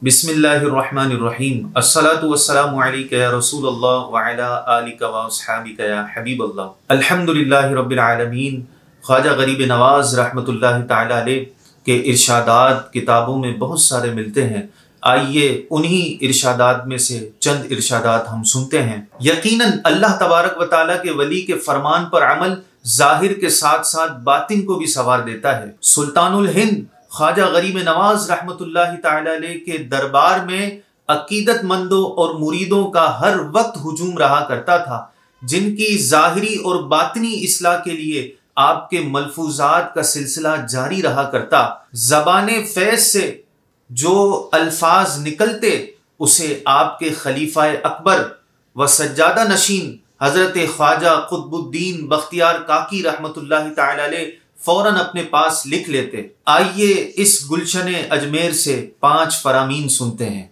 بسم اللہ الرحمن الرحیم الصلاۃ والسلام علیک یا رسول اللہ وعلی آلک و اصحابک یا حبیب اللہ۔ الحمدللہ رب العالمین۔ خواجہ غریب نواز رحمۃ اللہ تعالی علیہ کے ارشادات کتابوں میں بہت سارے ملتے ہیں۔ آئیے انہی ارشادات میں سے چند ارشادات ہم سنتے ہیں۔ یقیناً اللہ تبارک و تعالیٰ کے ولی کے فرمان پر عمل ظاہر کے ساتھ ساتھ باطن کو بھی سنوار دیتا ہے۔ سلطان الہند خواجہ غریب نواز رحمۃ اللہ تعالی علیہ کے دربار میں عقیدت مندوں اور مریدوں کا ہر وقت ہجوم رہا کرتا تھا، جن کی ظاہری اور باطنی اصلاح کے لیے آپ کے ملفوظات کا سلسلہ جاری رہا کرتا۔ زبان فیض سے جو الفاظ نکلتے اسے آپ کے خلیفہ اکبر و سجادہ نشین حضرت خواجہ قطب الدین بختیار کاکی رحمۃ اللہ تعالی علیہ فوراً اپنے پاس لکھ لیتے۔ آئیے اس گلشن اجمیر سے 5 فرامین سنتے ہیں۔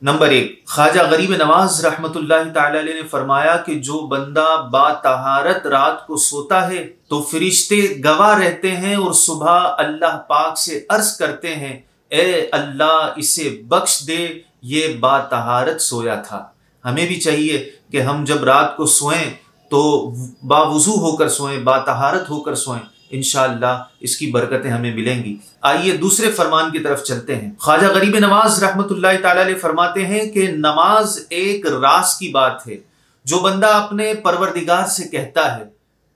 نمبر 1، خواجہ غریب نواز رحمۃ اللہ تعالی علیہ نے فرمایا کہ جو بندہ با طہارت رات کو سوتا ہے تو فرشتے گواہ رہتے ہیں اور صبح اللہ پاک سے عرض کرتے ہیں اے اللہ اسے بخش دے، یہ با طہارت سویا تھا۔ ہمیں بھی چاہیے کہ ہم جب رات کو سوئیں تو با وضو ہو کر سوئیں، با طہارت ہو کر سوئیں، انشاءاللہ اس کی برکتیں ہمیں ملیں گی۔ آئیے دوسرے فرمان کی طرف چلتے ہیں۔ خواجہ غریب نواز رحمۃ اللہ تعالی علیہ فرماتے ہیں کہ نماز ایک راز کی بات ہے جو بندہ اپنے پروردگار سے کہتا ہے،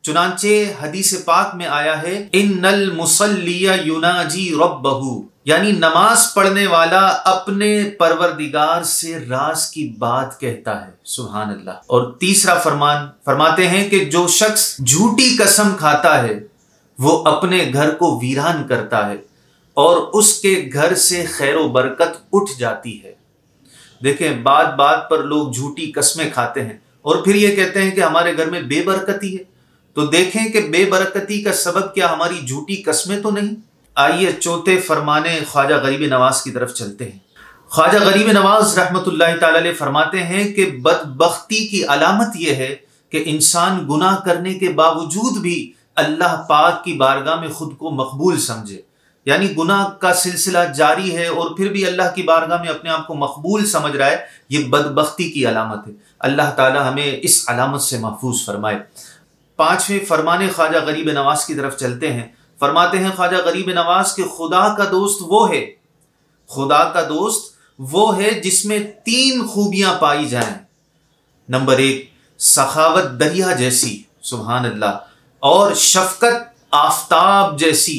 چنانچہ حدیث پاک میں آیا ہے ان المصلی یناجی ربہ، یعنی نماز پڑھنے والا اپنے پروردگار سے راز کی بات کہتا ہے۔ سبحان اللہ۔ اور تیسرا فرمان فرماتے ہیں کہ جو شخص جھوٹی قسم کھاتا ہے وہ اپنے گھر کو ویران کرتا ہے اور اس کے گھر سے خیر و برکت اٹھ جاتی ہے۔ دیکھیں بات بات پر لوگ جھوٹی قسمیں کھاتے ہیں اور پھر یہ کہتے ہیں کہ ہمارے گھر میں بے برکتی ہے، تو دیکھیں کہ بے برکتی کا سبب کیا ہماری جھوٹی قسمیں تو نہیں۔ آئیے چوتھے فرمانے خواجہ غریب نواز کی طرف چلتے ہیں۔ خواجہ غریب نواز رحمۃ اللہ تعالی علیہ فرماتے ہیں کہ بدبختی کی علامت یہ ہے کہ انسان گناہ کرنے کے باوجود بھی اللہ پاک کی بارگاہ میں خود کو مقبول سمجھے، یعنی گناہ کا سلسلہ جاری ہے اور پھر بھی اللہ کی بارگاہ میں اپنے آپ کو مقبول سمجھ رہا ہے، یہ بدبختی کی علامت ہے۔ اللہ تعالی ہمیں اس علامت سے محفوظ فرمائے۔ 5ویں فرمان خواجہ غریب نواز کی طرف چلتے ہیں۔ فرماتے ہیں خواجہ غریب نواز کہ خدا کا دوست وہ ہے، خدا کا دوست وہ ہے جس میں 3 خوبیاں پائی جائیں۔ نمبر 1، سخاوت دریا جیسی، سبحان اللہ، اور شفقت آفتاب جیسی،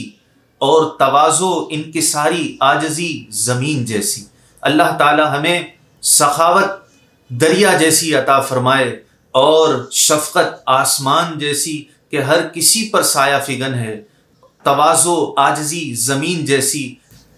اور تواضع انکساری عاجزی زمین جیسی۔ اللہ تعالی ہمیں سخاوت دریا جیسی عطا فرمائے اور شفقت آسمان جیسی کہ ہر کسی پر سایہ فگن ہے، تواضع عاجزی زمین جیسی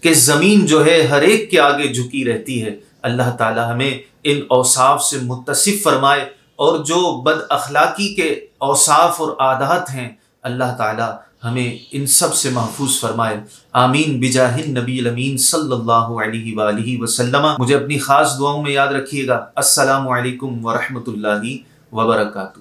کہ زمین جو ہے ہر ایک کے آگے جھکی رہتی ہے۔ اللہ تعالی ہمیں ان اوصاف سے متصف فرمائے اور جو بد اخلاقی کے اوصاف اور عادات ہیں اللہ تعالی ہمیں ان سب سے محفوظ فرمائے۔ آمین بجاہ النبی الامین صلی اللہ علیہ وآلہ وسلم۔ مجھے اپنی خاص دعاؤں میں یاد رکھیے گا۔ السلام علیکم ورحمۃ اللہ وبرکاتہ۔